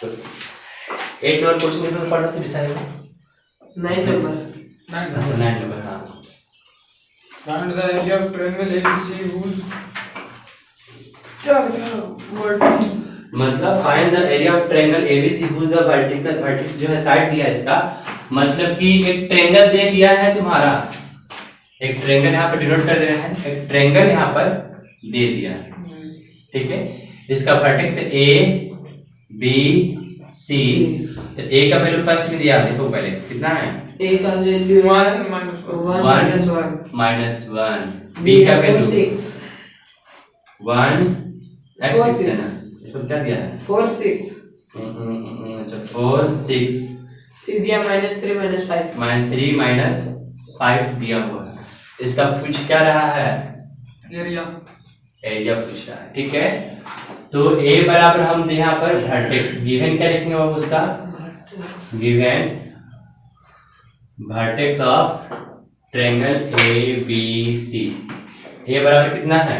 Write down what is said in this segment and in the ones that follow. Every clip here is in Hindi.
तो 8 नंबर क्वेश्चन में पढ़ा तो डिसाइड 9 नंबर 9 नंबर हाँ Find the area of triangle ABC whose क्या लिखा वर्टिकल मतलब find the area of triangle ABC whose the vertical vertex जो है साइड दिया है इसका मतलब कि एक ट्रायंगल दे दिया है तुम्हारा एक ट्रायंगल यहाँ पर डिनोट कर दे रहे हैं एक ट्रायंगल यहाँ पर दे दिया है ठीक है इसका वर्टेक्स ए बी सी तो ए का वैल्यू फर्स्ट में दिया देखो पहले कितना है a का वैल्यू 1 minus 1 1 बी का वैल्यू 6 1 x 4 6 है 6 ना इसको क्या दिया है 4 6 अच्छा 4 6 सी दिया -3 -5 -3 -5 दिया हुआ है इसका पूछ क्या रहा है area एरिया पूछ रहा है ठीक है तो a बराबर हम यहाँ पर वर्टेक्स गिवन क्या लिखेंगे बाबू उसका given vertex of triangle ABC a बराबर कितना है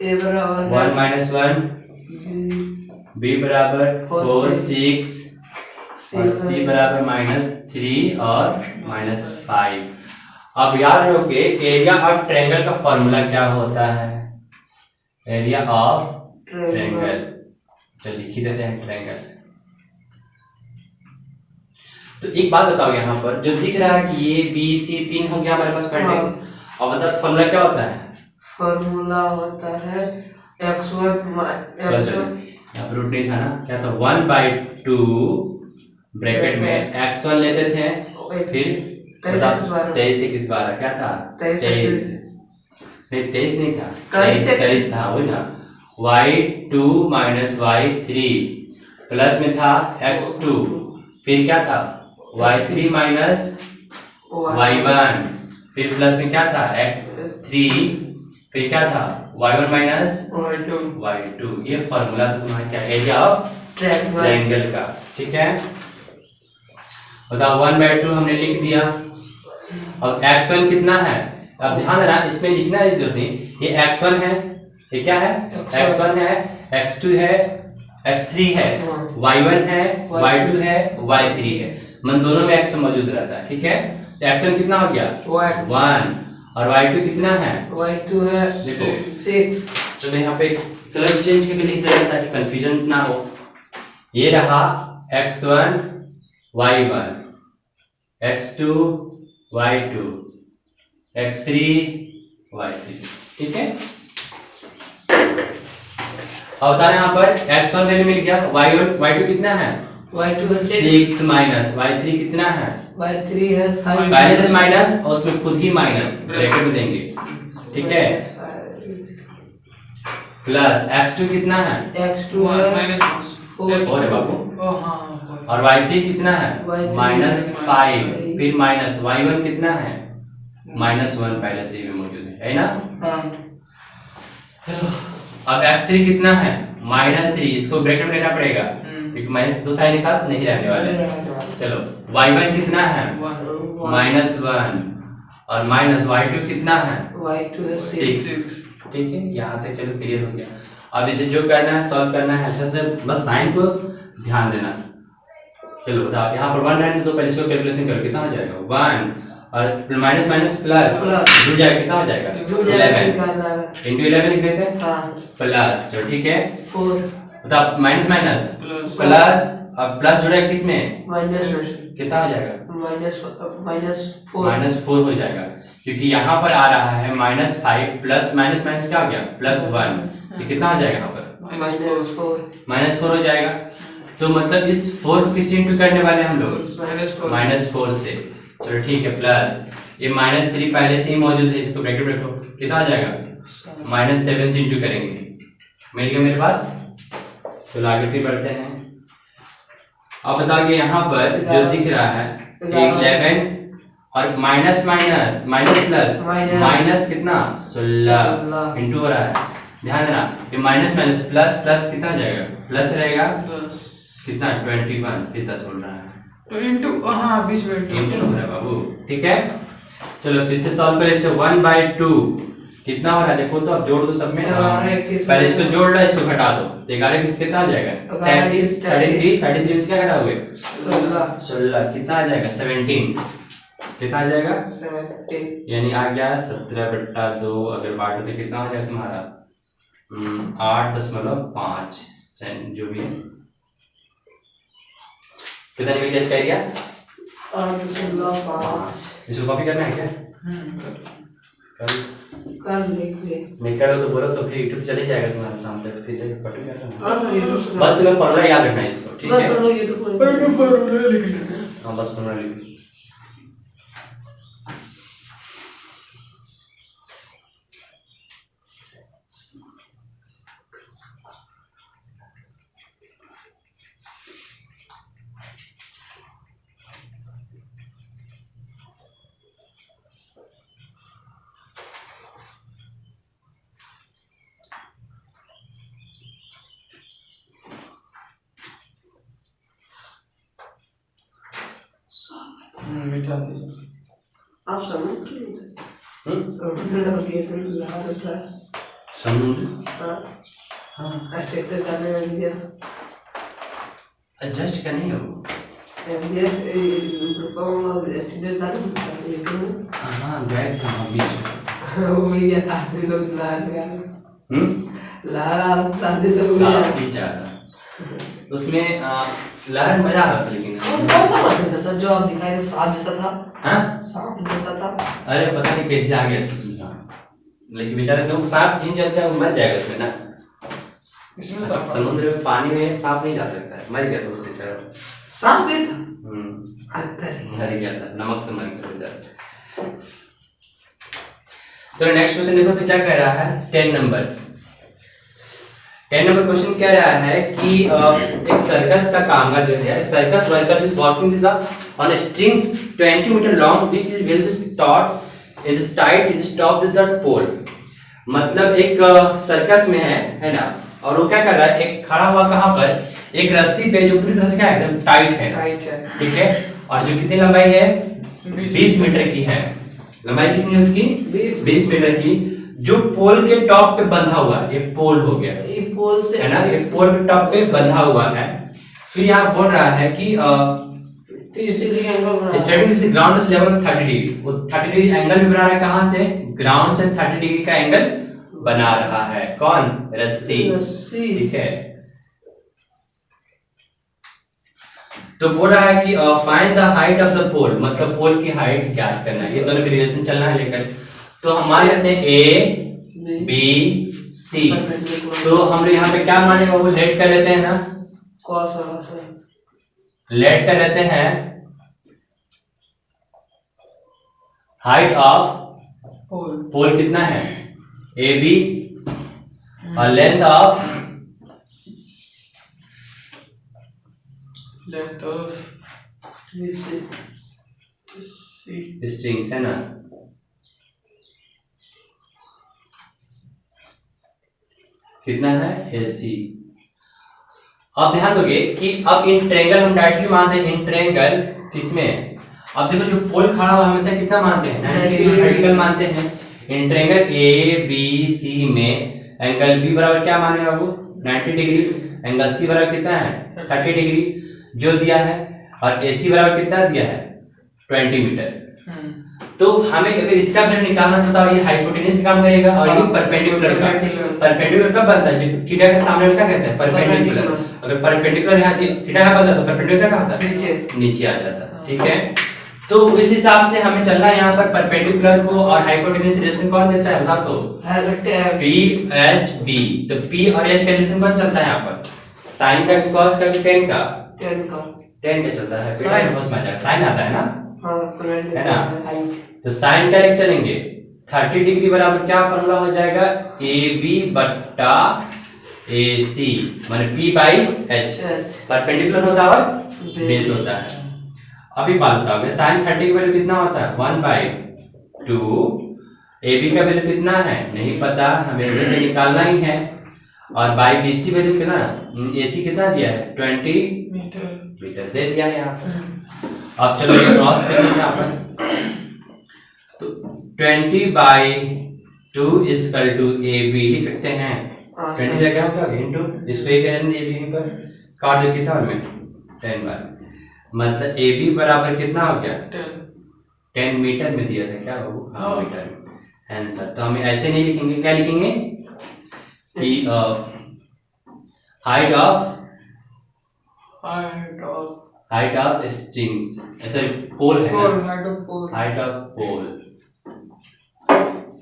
a बराबर 1 -1 b बराबर 4 6 और c बराबर -3 और -5 अब याद रखो एरिया ऑफ ट्रायंगल का फॉर्मूला क्या होता है एरिया ऑफ ट्रायंगल चलिए लिख ही देते हैं ट्रायंगल तो एक बात बताओ यहाँ पर जो दिख रहा है कि ये बी सी 3 हो गया हमारे पास वर्टेक्स और बताओ फॉर्मूला क्या होता है फॉर्मूला होता है x1 यहाँ पर रूट नहीं था ना क्या था 1/2 ब्रैकेट में x1 लेते थे फिर 23 21 12 क्या था 23 नहीं 23 नहीं था 23 था वही ना y2 - y3 प्लस में था x2 फिर क्या था y3 - y1 फिर प्लस में क्या था x3 फिर क्या था y1 - y2 ये फॉर्मूला तो तुम्हारा क्या एरिया ऑफ ट्रायंगल का ठीक है बताओ 1/2 हमने लिख दिया अब x1 कितना है अब ध्यान देना इसमें लिखना है जरूरत नहीं ये x1 है ये क्या है x1 है x2 है x3 है y1 है y2 है y3 है मन दोनों में x मौजूद रहता है ठीक है तो x1 कितना हो गया 1 और y2 कितना है y2 है देखो 6 चलो यहाँ पे कलर चेंज करके लिख देना ताकि कंफ्यूजन ना हो ये रहा x1 y1 x2 y2 x3 y3 ठीक है अब बता रहे हैं यहाँ पर x1 वैल्यू मिल गया y2 कितना है y2 है 6 माइनस y3 कितना है y3 है 5 पहले से माइनस और उसमें खुद ही माइनस ब्रैकेट में देंगे ठीक है प्लस x2 कितना है x2 है -1 और है बाबू ओ हां और y3 कितना है y3 -5 फिर माइनस y1 कितना है -1 पहले से ही मौजूद है ना हां चलो अब x3 कितना है -3 इसको ब्रैकेट में लेना पड़ेगा क्योंकि माइनस दो साइन एक साथ नहीं रहने वाले चलो y1 कितना है -1 और माइनस y2 कितना है y2 है 6 ठीक है यहाँ तक चलो क्लियर हो गया अब इसे जो करना है सॉल्व करना है अच्छा से बस साइन को ध्यान देना चलो बताओ यहाँ पर 1 रहने तो पहले इसको कैलकुलेशन करो कितना हो जाएगा 1 और माइनस माइनस प्लस जुड़ जाएगा कितना हो जाएगा 11 into 11 लिख देते हैं हां प्लस तो ठीक है 4 बताओ माइनस माइनस प्लस अब प्लस जुड़ेगा किस में माइनस कितना हो जाएगा -4 हो जाएगा क्योंकि यहाँ पर आ रहा है -5 प्लस माइनस माइनस क्या हो गया +1 तो कितना हो जाएगा यहाँ पर -4 हो जाएगा तो मतलब इस 4 को किससे इंटू करने वाले हम लोग -4 से चलो ठीक है प्लस ये -3 पहले से ही मौजूद है इसको ब्रैकेट में रखो कितना हो जाएगा -7 से इंटू करेंगे मिल गया मेरे पास चलो आगे फिर बढ़ते हैं अब बताओ कि यहाँ पर जो दिख रहा है 11 और minus minus minus plus minus कितना 16 इंटू हो रहा है ध्यान देना ये माइनस माइनस प्लस प्लस कितना हो जाएगा प्लस रहेगा कितना 21 फिर 10 बोल रहा है तो इंटू हां बीच में इंटू हो रहा है बाबू ठीक है चलो फिर से सॉल्व करें इसे 1/2 कितना हो रहा है देखो तो, अब जोड़ दो सब में। 11 21 पहले इसको जोड़ लो, इसको घटा दो तो 11 किस कितना आ जाएगा 33 33 में से क्या घटाओगे 16 कितना आ जाएगा 17 कितना आ जाएगा 17 यानी आ गया 17/2। अगर बांटो तो कितना हो जाएगा तुम्हारा 8.5 जो भी है। कितना मीटर का एरिया 8.5। इसको कॉपी करना है क्या कर लिख ले नहीं करो तो बोलो तो फिर यूट्यूब चले जाएगा तुम्हारा शाम तक, फिर पटो क्या करना। हां सर यूट्यूब से बस तुम्हें फॉर्मूला याद रखना है इसको, ठीक बस है हम लोग यूट्यूब पर फॉर्मूला लिख लेते हैं। हाँ बस फॉर्मूला लिख लो। मिटा दीजिए। आप समझ समुद्र हाँ स्ट्रक्चर करने एमजीएस एडजस्ट करने है वो एमजीएस प्रोग्राम स्टूडेंट था लेकिन हाँ गए थे हम बीच वो भी गया था लोग लहर शादी लोग काफी ज्यादा उसमें लहर मजा आ रहा था लेकिन कौन सा मछली था सर जो आप दिखाए थे सांप जैसा था हाँ सांप जैसा था अरे पता नहीं कैसे आ गया था उसमें सांप, लेकिन बेचारे तो सांप जिन जाता है वो मर जाएगा उसमें ना। इसमें सांप समुद्र में पानी में सांप नहीं जा सकता है, मर गया था वो बेचारा। सांप भी था मर गया था, नमक से मर गया बेचारा। तो नेक्स्ट क्वेश्चन देखो तो क्या कह रहा है 10 नंबर क्वेश्चन कह रहा है कि एक सर्कस का कामगार जो है circus worker is working this on strings 20 metre long which is well taut is tied in stop this that pole. मतलब एक सर्कस में है ना, और वो क्या कर रहा है एक खड़ा हुआ कहां पर एक रस्सी पे जो पूरी तरह से क्या है एकदम टाइट है, ठीक है, और जो कितनी लंबाई है 20 मीटर की है। लंबाई कितनी है उसकी 20 मीटर की, जो पोल के टॉप पे बंधा हुआ है। ये पोल हो गया ये पोल से है ना, ये पोल के टॉप पे बंधा हुआ है। फिर यहाँ बोल रहा है कि स्टार्टिंग से ग्राउंड से लेवल 30 डिग्री, वो 30 डिग्री एंगल भी बना रहा है। कहां से ग्राउंड से 30 डिग्री का एंगल बना रहा है कौन रस्सी, ठीक है। तो बोल रहा है कि find the height of the pole, मतलब पोल की हाइट ज्ञात करना है। ये दोनों की रिलेशन चलना है लेकर, तो हम मान लेते हैं ए बी सी। तो हम लोग यहाँ पे क्या मानेंगे वो लेट कर लेते हैं ना, लेट कर लेते हैं हाइट ऑफ पोल कितना है ए बी और लेंथ ऑफ स्ट्रिंग्स है ना। कितना है AC। अब ध्यान दोगे कि अब इन ट्रायंगल हम डायरेक्टली मानते हैं, इन ट्रायंगल किसमें, अब देखो जो पोल खड़ा हुआ हमेशा कितना मानते हैं 90 डिग्री वर्टिकल मानते हैं। इन ट्रायंगल ABC में एंगल B बराबर क्या मानेगा वो 90 डिग्री, एंगल C बराबर कितना है 30 डिग्री जो दिया है, और AC बराबर कितना दिया है 20 मीटर। तो हमें अगर इसका वैल्यू निकालना था तो ये हाइपोटेन्यूज काम करेगा और ये परपेंडिकुलर का। परपेंडिकुलर कब बनता है जब थीटा के सामने क्या कहते हैं परपेंडिकुलर। अगर परपेंडिकुलर यहाँ थीटा का बनता तो परपेंडिकुलर क्या होता है नीचे आ जाता, ठीक है। तो उस हिसाब से हमें चलना है यहाँ पर परपेंडिकुलर को और हाइपोटेन्यूज रिलेशन कौन देता है बता तो PHB। तो P और H का रिलेशन कौन चलता है यहाँ पर साइन का cos का tan का tan का चलता है, साइन आता है ना है ना। तो साइन क्या लेके चलेंगे 30 डिग्री बराबर क्या फॉर्मूला हो जाएगा AB बट्टा AC माने P बाई H। परपेंडिकुलर होता है और बेस होता है। अभी बात बताओगे साइन 30 का वैल्यू कितना होता है 1/2। AB का वैल्यू कितना है नहीं पता, हमें वैल्यू निकालना ही है। और बाई BC वैल्यू कितना AC कितना दिया है 20 मीटर दे दिया है यहाँ पर। अब चलो ये क्रॉस करेंगे यहाँ पर, तो 20/2 2 इक्वल टू ए बी लिख सकते हैं। 20 जगह क्या होगा इनटू इसको एक रहने दे यहीं पर काट दो कितना में 10 बार, मतलब ए बी बराबर कितना हो गया 10 मीटर में दिया था क्या बाबू? हाँ मीटर आंसर। तो हम ऐसे नहीं लिखेंगे, क्या लिखेंगे कि हाइट ऑफ स्ट्रिंग्स, ऐसा पोल है ना, हाइट ऑफ पोल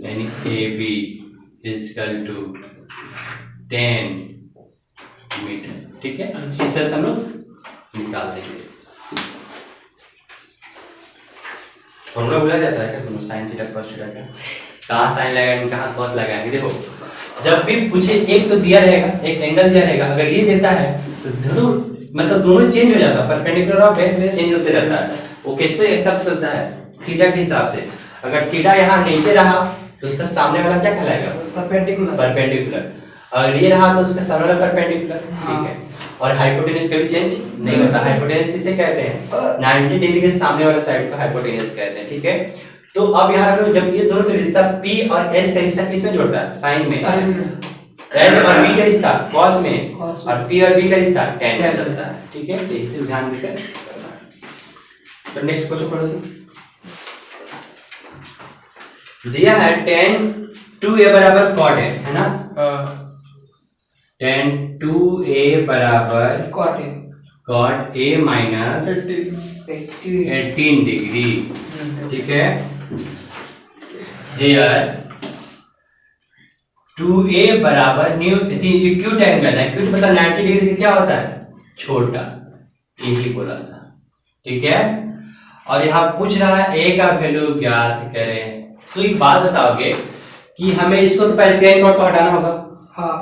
यानी A B equal to 10 metre. ठीक है, इस तरह से हम लोग निकाल देंगे। फॉर्मूला भूला जाता है क्या तुम? साइन थीटा cos थीटा का कहाँ साइन लगाएंगे कहाँ cos लगाएंगे? देखो जब भी पूछे एक तो दिया रहेगा, एक एंगल दिया रहेगा, अगर ये देता है तो जरूर मतलब दोनों चेंज हो जाता है, परपेंडिकुलर और बेस चेंज होते रहता है। वो किस पे हिसाब से चलता है? थीटा के हिसाब से। अगर थीटा यहाँ नीचे रहा तो उसका सामने वाला क्या कहलाएगा? परपेंडिकुलर। अगर ये रहा तो उसका सामने वाला परपेंडिकुलर। ठीक है, और हाइपोटेनस कभी चेंज नहीं होता। हाइपोटेनस किसे कहते हैं? 90 डिग्री के सामने वाले साइड को हाइपोटेनस कहते हैं। ठीक है, तो अब यहाँ पे जब ये दोनों का रिश्ता P और H का रिश्ता किस में जोड़ता है? साइन में। H और B का रिश्ता cos में, और P और B का रिश्ता tan में चलता है। ठीक है, तो इसे ध्यान देकर। तो नेक्स्ट क्वेश्चन पढ़ो तुम। दिया है tan 2a बराबर cot है ना? tan 2a बराबर cot a माइनस 18 डिग्री। ठीक है, here 2a बराबर न्यू एक्यूट एंगल है। एक्यूट मतलब 90 डिग्री से क्या होता है? छोटा, यही बोला था। ठीक है, और यहाँ पूछ रहा है a का वैल्यू ज्ञात करें। तो एक बात बताओगे कि हमें इसको तो पहले tan cot को हटाना होगा। हाँ,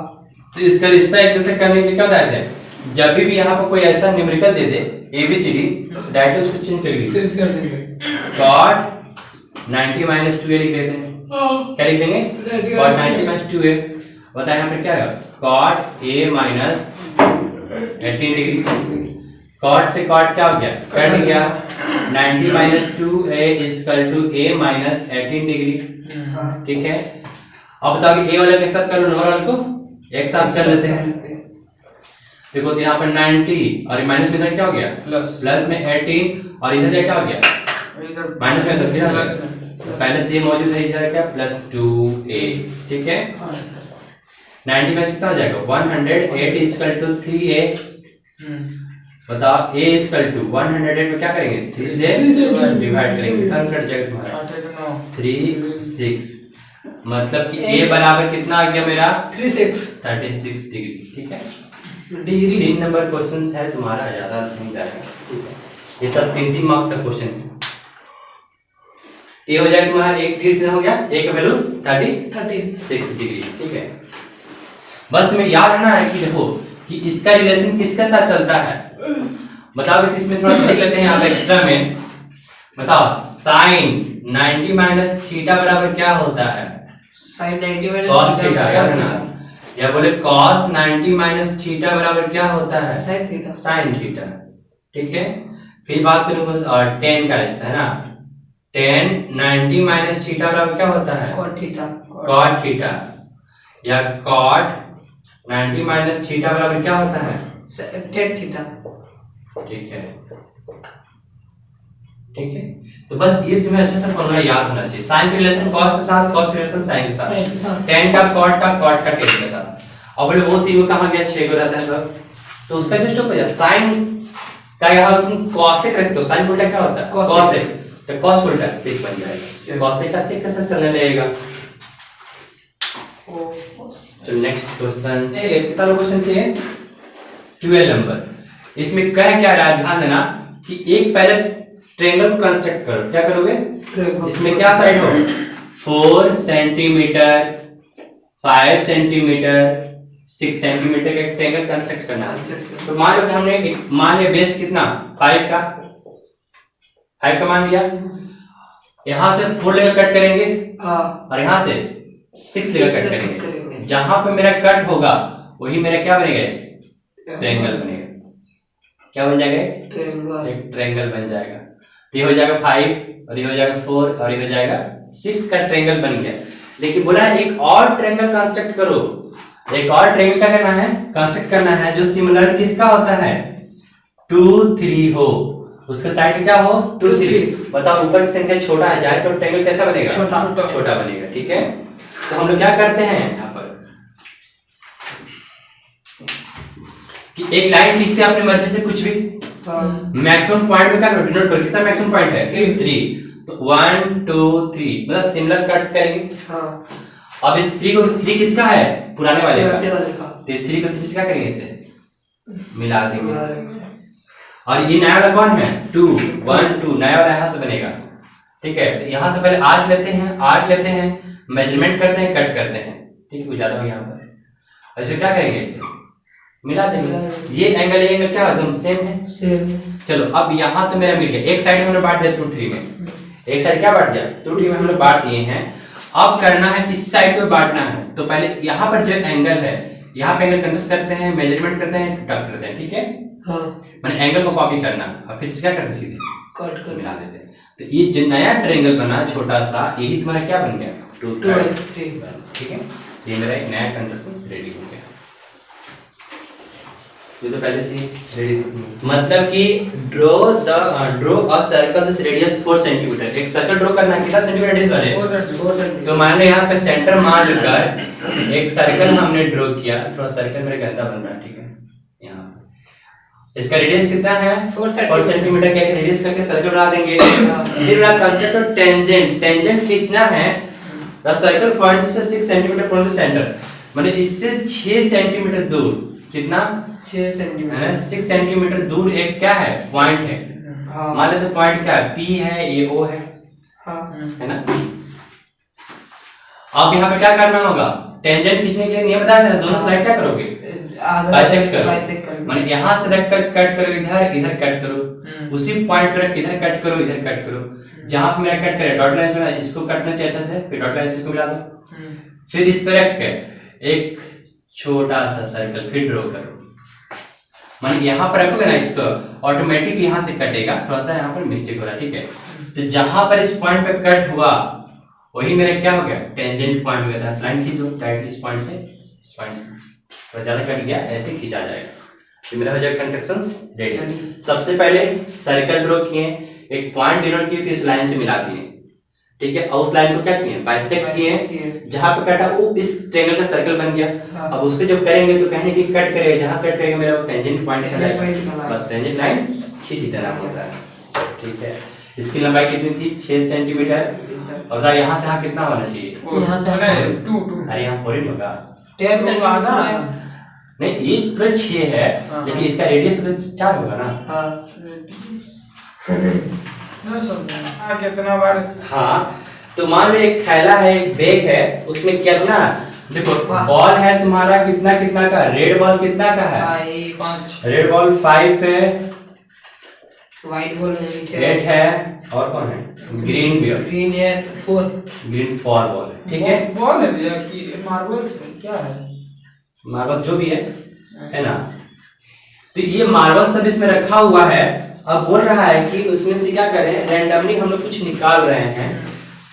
तो इसका रिश्ता एक जैसे करने के लिए क्या बताते हैं? जब भी यहाँ पर कोई ऐसा न्यूमेरिकल दे दे ABCD, डायरेक्टली उसको चेंज कर देंगे। cot 90 माइनस 2a लिख देते हैं। क्या लिख देंगे? cot 90 minus 2a। बताए यहाँ पे क्या है? cot a minus 18 degree. cot से cot क्या हो गया? कट गया। 90 minus 2a equal to a minus 18 degree. ठीक है, अब बताओ कि a वाले के साथ कर लो, नंबर वाले को एक साथ कर लेते हैं। देखो तो यहाँ पर 90 और माइनस में इधर क्या हो गया? प्लस में 18 और इधर क्या हो गया? माइनस में, तो पहले से मौजूद है, इधर क्या? Plus 2a। ठीक है, 90 में कितना हो जाएगा? 108 इक्वल टू 3a। बताओ a इक्वल टू 108 में क्या करेंगे? 3 से डिवाइड करेंगे, कट जाएगा तुम्हारा 3 6, मतलब कि a बराबर कितना आ गया मेरा? 36 डिग्री। ठीक है, डिग्री 3 नंबर क्वेश्चन है तुम्हारा, ज्यादा नहीं जाएगा। ठीक है, ये सब 3 मार्क्स का क्वेश्चन है। ये हो जाएगा तुम्हारा एक डिग्री कितना हो गया? एक वैल्यू 36 डिग्री। ठीक है, बस तुम्हें याद रखना है कि देखो कि इसका रिलेशन किसके साथ चलता है। बताओ तो इसमें थोड़ा देख लेते हैं यहाँ पे एक्स्ट्रा में। बताओ साइन 90 माइनस थीटा बराबर क्या होता है? साइन 90 माइनस cos थीटा, याद रखना। या बोले cos 90 माइनस थीटा बराबर क्या होता है? Sine theta. ठीक है, फिर बात करूं बस और tan का रिश्ता है ना। tan 90 माइनस थीटा बराबर क्या होता है? cot theta. या cot 90 माइनस थीटा बराबर क्या होता है? tan theta. ठीक है, ठीक है, तो बस ये तुम्हें अच्छे से फॉर्मूला याद होना चाहिए। साइन के रिलेशन cos के साथ, cos के रिलेशन sin के साथ, tan का cot का, cot का tan के साथ। अब बोले वो तीनों कहाँ गया? 6 को रहता है सब, तो उसका जो स्टॉप हो जाए sin का यहाँ तुम cosec रखते हो, sin उल्टा क्या होता है? cosec, तो cos उल्टा sec बन जाएगा। cosec का sec कैसे चलने लगेगा? तो नेक्स्ट क्वेश्चन कितना क्वेश्चन से 12 नंबर। इसमें कह क्या रहा है? ध्यान देना कि एक पहले ट्रायंगल को कंस्ट्रक्ट करो। क्या करोगे? इसमें क्या साइड हो? 4 सेंटीमीटर, 5 सेंटीमीटर, 6 सेंटीमीटर का एक ट्रायंगल कंस्ट्रक्ट करना है। तो मान लो कि हमने मान लिया बेस कितना? 5 का मान लिया। यहाँ से 4 लेकर कट करेंगे और यहाँ से 6 लेकर कट करेंगे। जहां पे मेरा कट होगा वही मेरा क्या बनेगा? ट्रायंगल बनेगा। क्या बन जाएगा? एक ट्रायंगल बन जाएगा। तो ये हो जाएगा 5 और ये हो जाएगा 4 और ये हो जाएगा 6 का ट्रायंगल बन गया। लेकिन बोला है एक और ट्रायंगल कंस्ट्रक्ट करो। एक और ट्रायंगल क्या करना है, कंस्ट्रक्ट करना है जो सिमिलर किसका होता है, 2 3 हो, उसका साइड क्या हो 2 3। बताओ ऊपर की संख्या छोटा है, जाहिर से ट्रायंगल कैसा बनेगा, छोटा बनेगा। ठीक है, तो हम लोग क्या करते हैं यहाँ पर कि एक लाइन खींचते हैं अपनी मर्जी से कुछ भी, मैक्सिमम पॉइंट में क्या करो, डिनोट करो, कितना मैक्सिमम पॉइंट है 3, तो 1 2 3 मतलब सिमिलर कट करेंगे। अब इस 3 को 3 किसका है, पुराने वाले का, तो 3 को 3 से क्या करेंगे, इसे मिला देंगे। और ये नया वाला कौन है 2 1 2, नया वाला यहाँ से बनेगा। ठीक है, तो यहाँ से पहले आर्क लेते हैं, मेजरमेंट करते हैं, कट करते हैं। ठीक है, ज्यादा हो यहाँ पर, ऐसे क्या करेंगे, इसे मिला देंगे। ये एंगल क्या एकदम सेम है। चलो अब यहाँ तो मेरा मिल गया, एक साइड हमने बांट दिया 2 3 में, एक साइड क्या बांट दिया 2 3 में हमने बांट दिए हैं। अब करना है इस साइड को बांटना है, तो पहले यहाँ पर जो एंगल है, यहाँ पे एंगल कंडस्ट करते हैं, मेजरमेंट करते हैं, कट करते हैं। ठीक है, मैंने एंगल को कॉपी करना और फिर क्या करते सीधे कट कर मिला देते हैं। तो ये जो नया ट्रायंगल बना छोटा सा, यही तुम्हारा क्या बन गया 2 3। ठीक है, ये मेरा एक नया कंडक्शन रेडी हो गया। ये तो पहले से रेडी था। मतलब कि draw a circle this radius 4 centimetre. एक सर्कल ड्रॉ करना कितना सेंटीमीटर रेडियस वाले 4 सेंटीमीटर। तो मान लो यहाँ पे सेंटर मान लेकर एक सर्कल हमने ड्रॉ किया, थोड़ा सर्कल मेरे गंदा बन रहा है। ठीक है, यहाँ इसका रेडियस कितना है 4 सेंटीमीटर का रेडियस करके सर्कल बना देंगे। फिर मेरा कंसेप्ट ऑफ टेंजेंट, टेंजेंट कितना है, द सर्कल पॉइंट से 6 सेंटीमीटर फ्रॉम द सेंटर, मतलब इससे 6 सेंटीमीटर दूर, कितना 6 सेंटीमीटर, 6 सेंटीमीटर दूर एक क्या है पॉइंट है। मान लेते पॉइंट क्या है, P है, ये O है, है ना। अब यहाँ पे क्या करना होगा, टेंजेंट खींचने के लिए नहीं बताया था, दोनों साइड क्या करोगे बाइसेक्ट करो, माने यहाँ से रख कर कट करो, इधर कट करो, उसी पॉइंट पर इधर कट करो, इधर कट करो, जहां पे मेरा कट करे डॉट लाइन से इसको कटना चाहिए अच्छा से, फिर डॉट लाइन से मिला दो, फिर इस पे रख के एक छोटा सा सर्कल फिर ड्रॉ करो। माने यहाँ पर रखोगे ना इसको, ऑटोमेटिक यहाँ से कटेगा, थोड़ा सा यहाँ पर मिस्टेक हो रहा है। ठीक है, तो जहां पर इस पॉइंट पे कट हुआ वही मेरा क्या हो गया टेंजेंट पॉइंट हो गया था। लाइन खींच दो डायरेक्टली इस पॉइंट से, इस पॉइंट से, तो ज्यादा कट गया ऐसे खींचा जाएगा, तो मेरा हो जाएगा कंडक्शन रेडी। सबसे पहले सर्कल ड्रॉ किए, एक पॉइंट डिनोट किए, फिर इस लाइन से मिला दिए। ठीक है, और उस लाइन को क्या किए बाइसेक्ट किए, जहां पे कटा वो इस ट्रायंगल का सर्कल बन गया। अब उसको जब करेंगे तो कहने की कट करेगा, जहां कट करेगा मेरा टेंजेंट पॉइंट कहलाएगा, बस टेंजेंट लाइन खींच देना होता है। ठीक है, इसकी लंबाई कितनी थी 6 सेंटीमीटर, और बताओ यहाँ से यहाँ कितना होना चाहिए, यहाँ से 2 अरे यहाँ 4 होगा 10 सेंटीमीटर नहीं, ये पूरा 6 है, लेकिन इसका रेडियस तो 4 होगा ना। कितना बार, हाँ, तो मान लो एक थैला है, एक बैग है, उसमें कितना, देखो बॉल है तुम्हारा कितना कितना का, रेड बॉल कितना का है 5, रेड बॉल 5 है, व्हाइट बॉल 8 है, और कौन है ग्रीन भी है, ग्रीन है 4, ग्रीन 4 बॉल है। ठीक है, बॉल है भैया कि मार्बल्स क्या है, मार्बल जो भी है ना। तो ये मार्बल सब इसमें रखा हुआ है। अब बोल रहा है कि उसमें से क्या करें, रैंडमली हम लोग कुछ निकाल रहे हैं,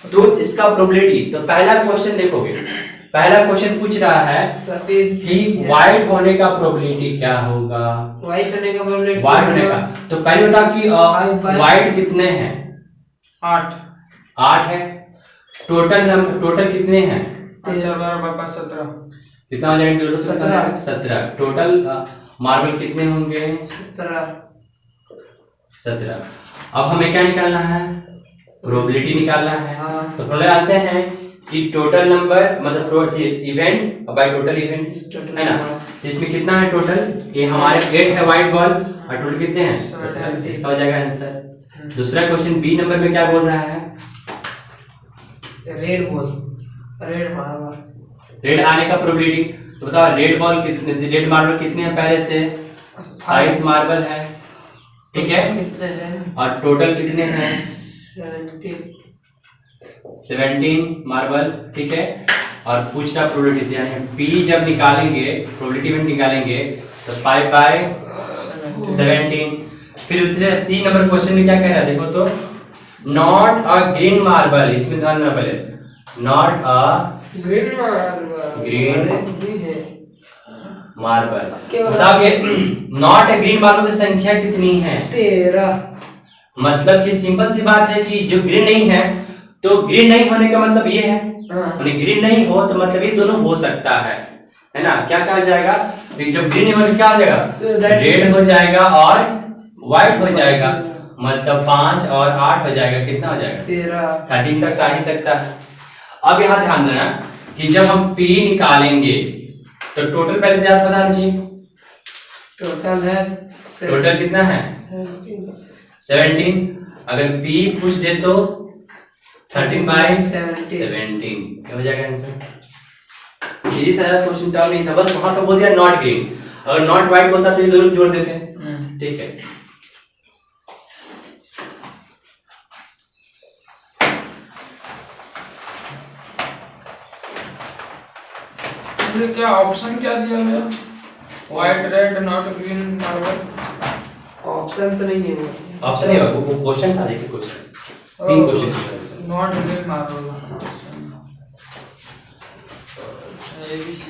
तो इसका प्रोबेबिलिटी, तो पहला क्वेश्चन देखोगे, पहला क्वेश्चन पूछ रहा है सफेद कि व्हाइट होने का प्रोबेबिलिटी क्या होगा, व्हाइट होने का प्रोबेबिलिटी, व्हाइट होने का। तो पहले बता कि व्हाइट कितने हैं 8 है, टोटल कितने हैं 17 कितना हो जाएगा 17 टोटल मार्बल कितने होंगे 17। अब हमें क्या निकालना है प्रोबेबिलिटी निकालना है। तो पहले आते हैं कि टोटल नंबर मतलब इवेंट बाय टोटल इवेंट है ना। तो इसमें कितना है टोटल, ये हमारे 8 है व्हाइट बॉल और टोटल कितने हैं 17, इसका हो जाएगा आंसर। दूसरा क्वेश्चन बी नंबर में क्या बोल रहा है, red ball, red marble, red आने का प्रोबेबिलिटी। तो बताओ रेड बॉल कितने, रेड मार्बल कितने हैं पहले से 5 मार्बल है, ठीक है, कितने हैं और टोटल कितने हैं 17 मार्बल, ठीक है। और पूछ रहा प्रोबेबिलिटी यानी पी जब निकालेंगे प्रोबेबिलिटी में निकालेंगे तो 5 बाय 17। फिर दूसरे सी नंबर क्वेश्चन में क्या कह रहा है देखो तो, नॉट अ ग्रीन मार्बल, इसमें ध्यान देना पहले, not a green marble Green. भी है मार्बल। क्या होगा? बताओगे नॉट ग्रीन मार्बल की संख्या कितनी है? 13 मतलब कि सिंपल सी बात है कि जो ग्रीन नहीं है, तो ग्रीन नहीं होने का मतलब ये है, हाँ ग्रीन नहीं हो तो मतलब ये दोनों हो सकता है ना? क्या कहा जाएगा? जब ग्रीन नहीं हो तो क्या हो जाएगा? रेड हो जाएगा और व्हाइट हो जाएगा, मतलब 5 और 8 हो जाएगा, कितना हो जाएगा? 13 तक तो आ ही सकता है। अब यहाँ ध्यान देना कि जब हम P निकालेंगे तो टोटल पहले ज्यादा बताना चाहिए। टोटल है टोटल कितना है? 17। अगर P पूछ दे तो 13/17 क्या हो जाएगा आंसर? इजी था, क्वेश्चन टर्म नहीं था, बस वहां पे बोल दिया नॉट ग्रीन। अगर नॉट व्हाइट होता तो ये दोनों जोड़ देते हैं, ठीक है। ये क्या ऑप्शन क्या दिया गया? White, red, not green marble. Option से नहीं है ऑप्शन नहीं होगा, वो क्वेश्चन था, देखिए question 3 question. Not green marble. ABC